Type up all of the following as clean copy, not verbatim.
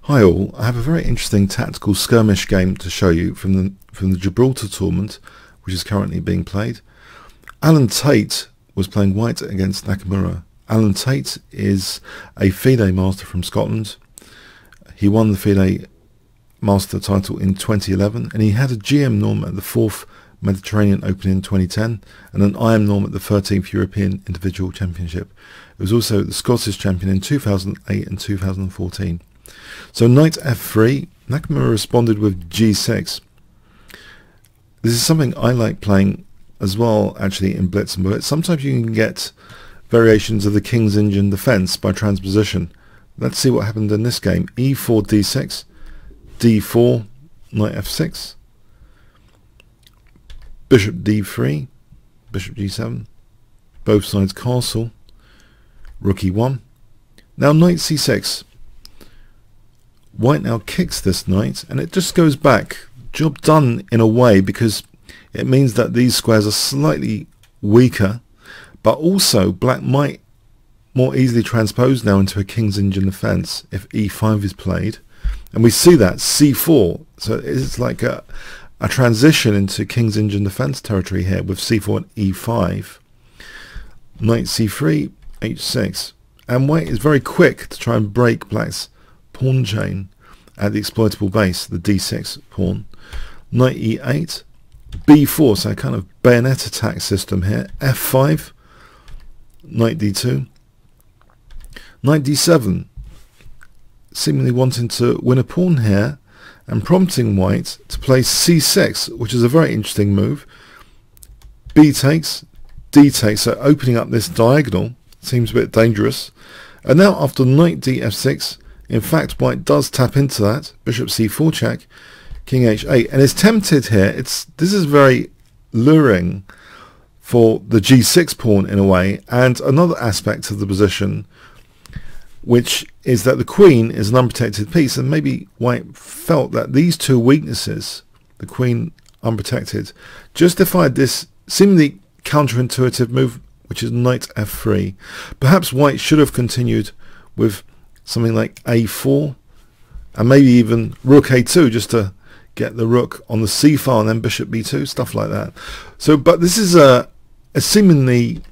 Hi all, I have a very interesting tactical skirmish game to show you from the Gibraltar tournament, which is currently being played. Alan Tate was playing white against Nakamura. Alan Tate is a FIDE master from Scotland. He won the FIDE master title in 2011, and he had a GM norm at the 4th Mediterranean Open in 2010 and an IM norm at the 13th European Individual Championship. It was also the Scottish champion in 2008 and 2014. So knight f3, Nakamura responded with g6. This is something I like playing as well, actually, in blitz and bullets. Sometimes you can get variations of the king's Indian defense by transposition. Let's see what happened in this game. e4, d6, d4, knight f6, bishop d3, bishop g7, both sides castle, rook e1. Now knight c6. White now kicks this knight, and it just goes back. Job done in a way, because it means that these squares are slightly weaker, but also black might more easily transpose now into a king's Indian defense if e5 is played. And we see that c4, so it's like a transition into king's Indian defense territory here with c4 and e5. Knight c3, h6, and white is very quick to try and break black's pawn chain at the exploitable base, the d6 pawn. Knight e8, b4, so a kind of bayonet attack system here. f5, knight d2, knight d7, seemingly wanting to win a pawn here and prompting white to play c6, which is a very interesting move. b takes, d takes, so opening up this diagonal seems a bit dangerous. And now after knight df6, in fact, white does tap into that. Bishop c4 check, king h8, and is tempted here. This is very luring for the g6 pawn in a way, and another aspect of the position, which is that the queen is an unprotected piece, and maybe white felt that these two weaknesses, the queen unprotected, justified this seemingly counterintuitive move, which is knight f3. Perhaps white should have continued with something like a4 and maybe even rook a2 just to get the rook on the c file, and then bishop b2, stuff like that. So, but this is a seemingly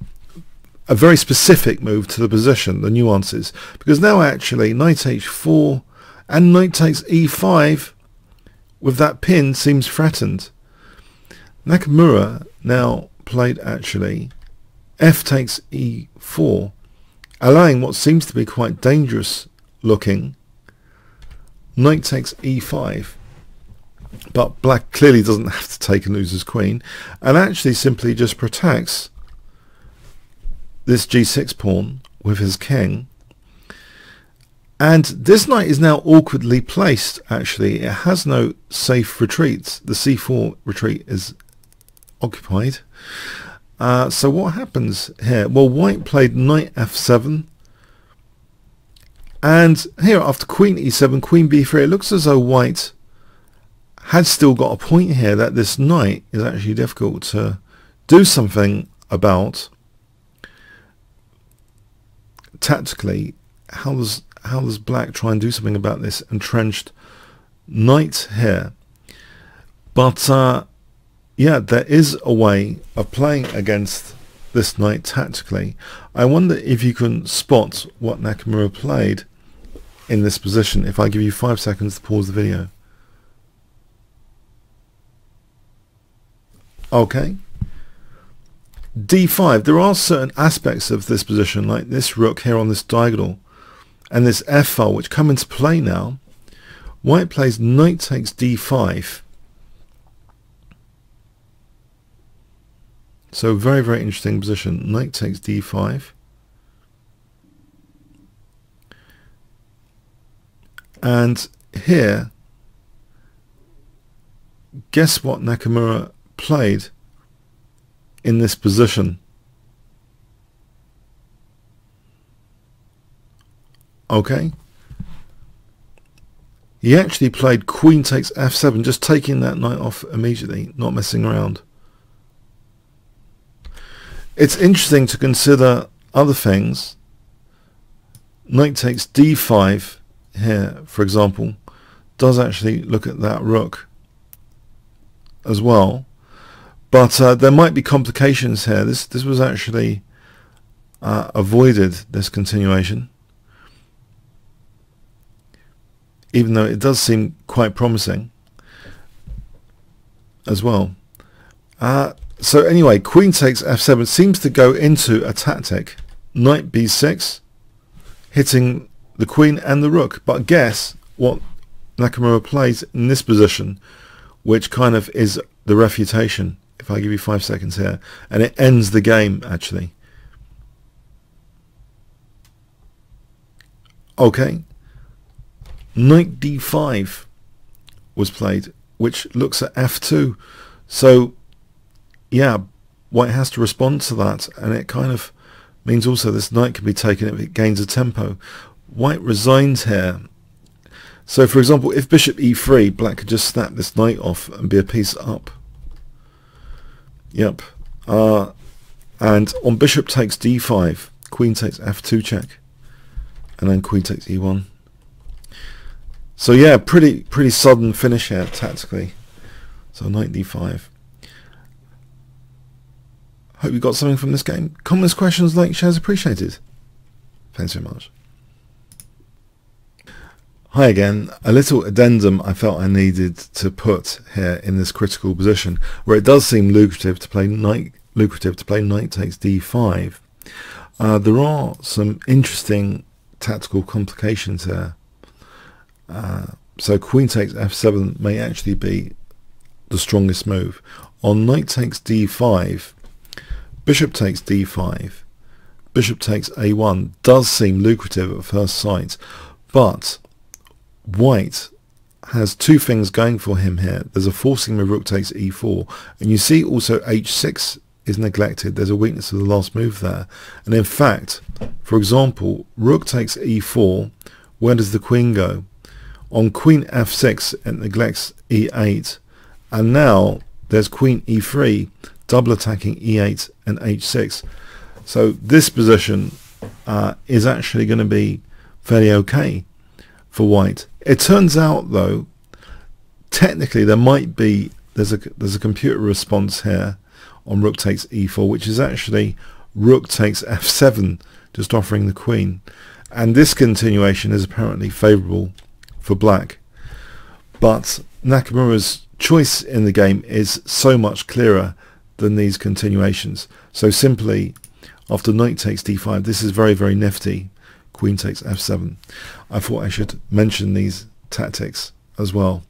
a very specific move to the position, the nuances, because now actually knight h4 and knight takes e5 with that pin seems threatened. Nakamura now played actually f takes e4, allowing what seems to be quite dangerous looking knight takes e5, but black clearly doesn't have to take and lose his queen, and actually simply just protects this g6 pawn with his king. And this knight is now awkwardly placed. Actually, it has no safe retreats. The c4 retreat is occupied. So what happens here? Well, white played knight f7, and here after queen e7, queen b3, it looks as though white had still got a point here that this knight is actually difficult to do something about tactically. How does black try and do something about this entrenched knight here? But yeah, there is a way of playing against this knight tactically. I wonder if you can spot what Nakamura played in this position if I give you 5 seconds to pause the video. Okay. d5. There are certain aspects of this position, like this rook here on this diagonal and this f file, which come into play now. White plays knight takes d5. So very, very interesting position. Knight takes d5. And here, guess what Nakamura played in this position? Okay. He actually played queen takes f7, just taking that knight off immediately, not messing around. It's interesting to consider other things. Knight takes d5 here, for example, does actually look at that rook as well, but there might be complications here. This was actually avoided, this continuation, even though it does seem quite promising as well. So anyway, queen takes f7 seems to go into a tactic, knight b6, hitting the queen and the rook. But guess what Nakamura plays in this position, which kind of is the refutation, if I give you 5 seconds here, and it ends the game actually. Okay, knight d5 was played, which looks at f2. So yeah, white has to respond to that, and it kind of means also this knight can be taken if it gains a tempo. White resigns here. So for example, if bishop e3, black could just snap this knight off and be a piece up. Yep. And on bishop takes d5, queen takes f2 check, and then queen takes e1. So yeah, pretty sudden finish here tactically. So knight d5. Hope you got something from this game. Comments, questions, likes, shares appreciated. Thanks very much. Hi again. A little addendum I felt I needed to put here in this critical position, where it does seem lucrative to play knight takes d5. There are some interesting tactical complications here. So queen takes f7 may actually be the strongest move. On knight takes d5, bishop takes d5, bishop takes a1 does seem lucrative at first sight, but white has two things going for him here. There's a forcing move, rook takes e4, and you see also h6 is neglected. There's a weakness of the last move there. And in fact, for example, rook takes e4, where does the queen go? On queen f6 it neglects e8, and now there's queen e3 double attacking e8 and h6. So this position is actually going to be fairly okay for white. It turns out though, technically there might be, there's a computer response here on rook takes e4, which is actually rook takes f7, just offering the queen, and this continuation is apparently favourable for black. But Nakamura's choice in the game is so much clearer than these continuations. So simply after knight takes d5, this is very, very nifty. Queen takes f7. I thought I should mention these tactics as well.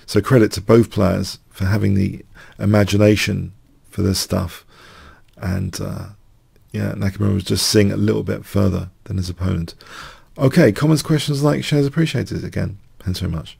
So credit to both players for having the imagination for this stuff. And yeah, Nakamura was just seeing a little bit further than his opponent. Okay, comments, questions, likes, shares appreciated again. Thanks very much.